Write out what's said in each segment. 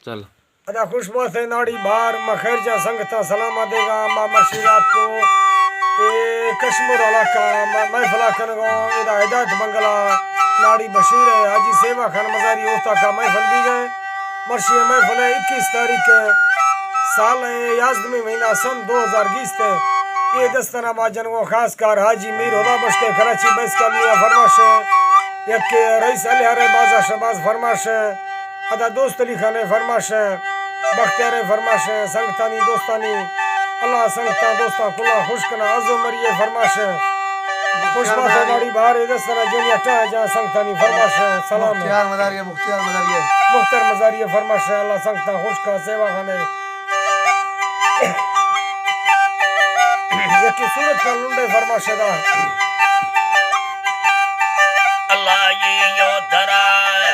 चल अदा खुशबू से नाड़ी बार मखैर जा संगता सलामा देगा मामा शिरात को ए कश्मीर वाला का महफला कनगो इदा हिदायत बंगला नाड़ी बशीर है हाजी सेवा खान मजारी होता का महफल भी गए मर्शी महफल है 21 तारीख के साल है याजदमी महीना सन 2020 थे ये दस्तना माजन को खास कर हाजी मीर होदा बश के कराची बस का लिया फरमाश है एक के रईस अली हरे बाजा शबाज फरमाश है अदा दोस्त अली खान फरमाश है बख्तियार फरमाश है संगतानी दोस्तानी अल्लाह संगता दोस्ता खुला खुश कना आजो मरिए फरमाश है खुश बात हमारी बाहर इधर सरा दुनिया टा जा संगतानी फरमाश है सलाम मुख्तियार मजारिया फरमाश है अल्लाह संगता खुश का सेवा खाने ये की सूरत का लुंडे फरमाश है अल्लाह ये यो दरा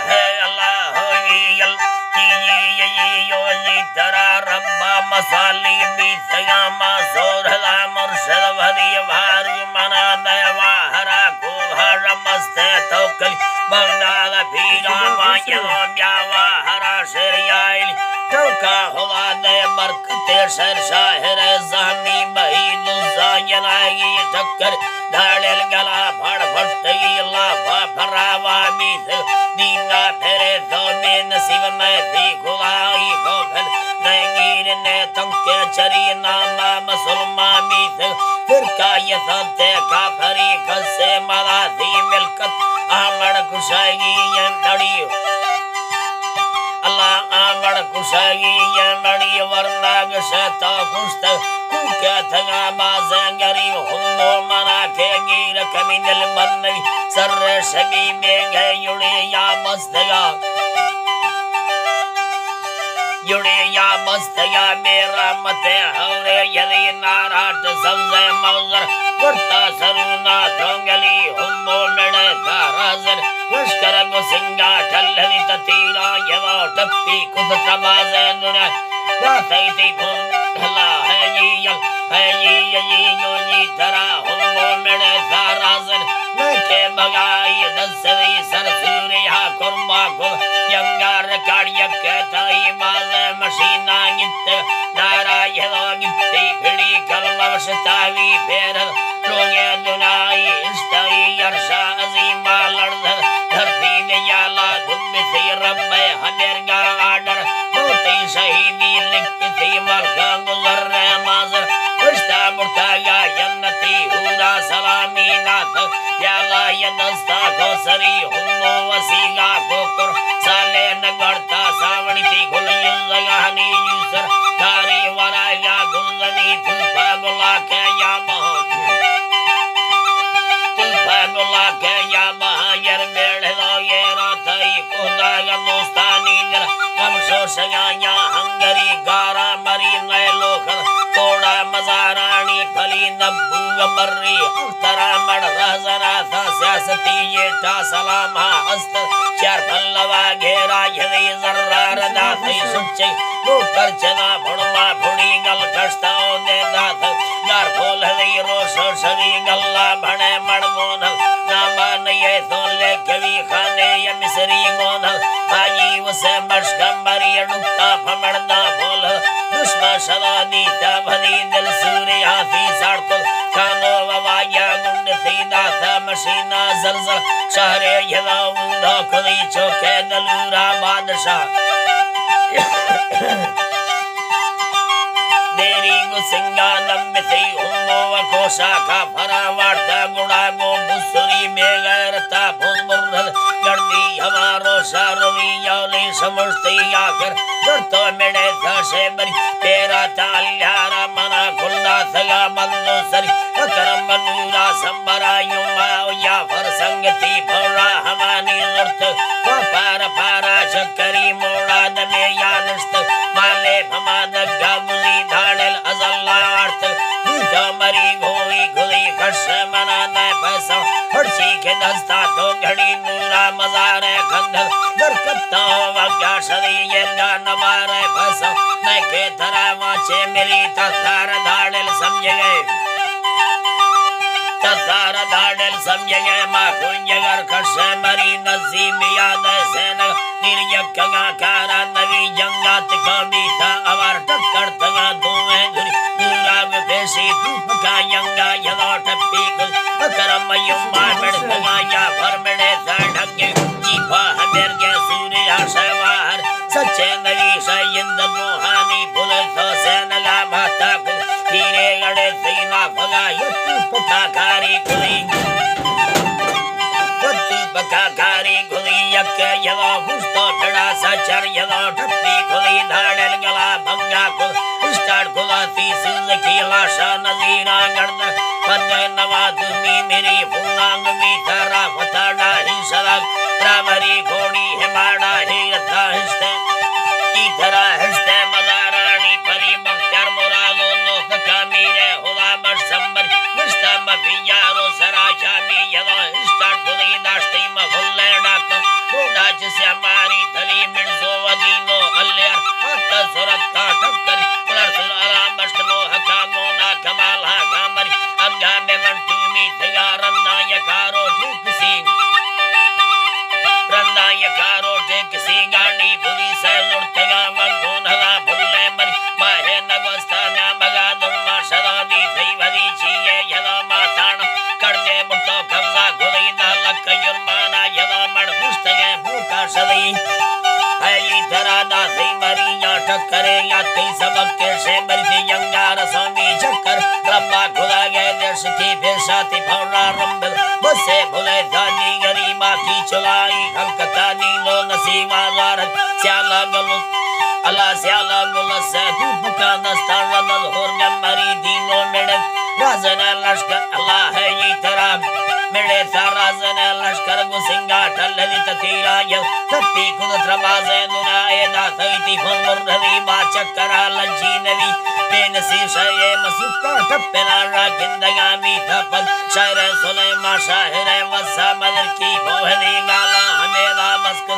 है अल्लाह ये दरा रब्बा मसाली भी सयामा सोरला मुर्शद वदी वार मना देवा हरा को हर मस्ते तो कल बंदाल भीगा वाया ब्यावा हरा शरियाइल टोका हुआ दे बरकते शर शाहिर ज़हमी बहीद ज़ायनाई टक्कर धाड़ल गला फड़ फटई लाफा फरावा बीत दीना फेरे तो बेनसीब में थी खुदाई को फिर नगीर ने तंके चरी नामा मुसलमान बीत फिर का ये तंते का फरी कसे मरा थी मिलकत आमड़ कुशाई ये नड़ी अल्लाह आमड़ कुशाई ये नड़ी वरनाग शता कुश्त कुके थगा बाज़ंगरी हुंदो मना के गिर कमिनल बनवी सर शबी में गए युड़े या मस्तया मेरा मते हौरे यदि नाराट समझे मौजर वर्ता सरुना धोंगली हुंदो मेड़े धाराजर लश्कर को सिंगा ठल्लनी ततीरा यवा टप्पी कुद तबाज़े दुने दातई ती भूला है ये तरा हुंदो मेड़े धाराजर नके बगाई दसरी सरसूरिया कुर्मा को यंगार काड़िया कहताई बाज़े मशीना गित नारायण गित्ती फिड़ी कलमवशतावी फेर लोगे दुनाई इस्ताई यर्षा अजीमा लड़धर धरती नियाला दुब्बिथी रब्बे हनेरगा आडर मोती शहीदी लिखती मरका गुजर माजर इस्ता मुर्तागा यन्नती हुरा सलामी नाथ याला यदस्ता खोसरी हुन्नो वसीगा खोकर साले नगरता सावणी थी गुलियुल लगानी यूसर कारी वराया गुलजनी तुल्फा गुला के या महान तुल्फा गुला के या महायर बेड़ लो ये राताई खुदा गनोस्तानी जर कमशो सगाया हंगरी गारा मरी नए लोखन तोड़ा मजारानी फली नब्बू मर्री तरा मड़ राजरा था सियासती ये टा सलामा अस्त चार पल्लवा घेरा यदि जर्रार दाती सुच्चे नोकर चना भुड़मा भुड़ी गल कष्टाओ दे दात गार फूल हदी रोशो शदी गल्ला भणे मड़ गोनल नामा नये तो ले कवी खाने या मिसरी गोनल आजी उसे मशकम्बरी अडुक्ता फमड़ना बोल दुश्मा शलानी भरी दिल सूरी हाथी साड़कुल कानो ववाया गुंड थी दाता मशीना जलजल शहरे यदा उंदा खुदी चौके दलूरा बादशाह देरी गुसिंगा नम्बिथी हुंगो वकोशा का फरा वार्ता गुड़ा गो बुसुरी बेगैरता भुजमुर्धल गर्दी हमारो शारवी याली समझती आखिर गर्तो मेड़े थाशे बरी तेरा ताल्यारा मना खुलना थगा बंदो सरी अकरम मनूरा संबरा युमा या फर संगति भौरा हमानी जुर्त पार पारा चक्करी मोड़ा दमे या निश्त माले भमा दग्गा गुजी धाड़ल अजल्ला अर्थ दूधा मरी घोई घुली खश मना दे पैसा हर्षी के दस्ता तो घड़ी नूरा मजारे खंडल बरकत्ता वग्या शरी ये नवारे पैसा मैं के धरा वाचे मेरी तथार धाड़ल समझ गए तथार धाड़ल समझ गए माँ कुंजगर खश मरी नजीम याद सेन निर्यक्का कारा नवी जंगा ठप्पी करमयम बाबड़ लगाया भरमड़े ढके जीवा हमेर के सूर्य आशवार सच्चे नवी सयंद रोहानी पुल तो से नगा माता को हीरे गड़े सीना भगा यत्तु पकाकारी खुली यत्तु पकाकारी खुली यक्के यलो हुस्तो ठड़ा सचर यलो ठप्पी खुली धाड़ल गला भंगा खुल स्टार्ट खुला तीसुल की लाशा नजीरा गर्द पंजे नवाज मी मेरी फूलांग मी तारा फताड़ा ही सड़क रामरी घोड़ी हिमाड़ा ही रथा हिस्ते की तरह हिस्ते मदारानी परी मख्तर मुरादो लोक कामीरे हुला मरसमर मुस्तम बियारो सराशा मी यलो स्टार्ट खुली दाश्ती महुल्ले डाक रोडाच से हमारी थली मिर्जो वदीनो अल्लेर हत सुरत का ठक्कर पुलर सुर अलाम मस्तनो हकामो ना कमाल हा कामरी अनगा में मंटू मी थया रन्ना यकारो ठुकसी रन्ना यकारो ठुकसी गाड़ी पुलिस है लुटगा वगोन हला भुल्ले मरी माहे नगस्ताना मगा दुर्मा सदादी थई भरी छिए यला माताण करदे मुतो कब्जा गुली ना लक जुर्माना यला मण हुस्तगे भूखा सदी आई धरा दासी मरी या टक्करे या ती सबक के से मरी यंगार स्वामी चक्कर रब्बा खुदा गए देश की फेसाती भौरा रंबल बसे भुले दानी गरीबा की चलाई कलकत्ता नीलो नसीमा वारत स्याला गलु अला स्याला गुल से धूप का दस्ता रदल होर मरी दीनो मेरे राजना लश्कर अल्लाह है ये तरह मेरे सारा जना लश्कर गु सिंगा ठल्ली ततीरा य तत्ती खुद त्रबाजे दुनाए दाथई फल मुरधली बा चक्करा लज्जी नवी बेनसीब शये मसुका टप्पेला रा जिंदगा मी थपल शायर सुलेमा शायर वसा मदर की बोहनी गाला हमेला मस्क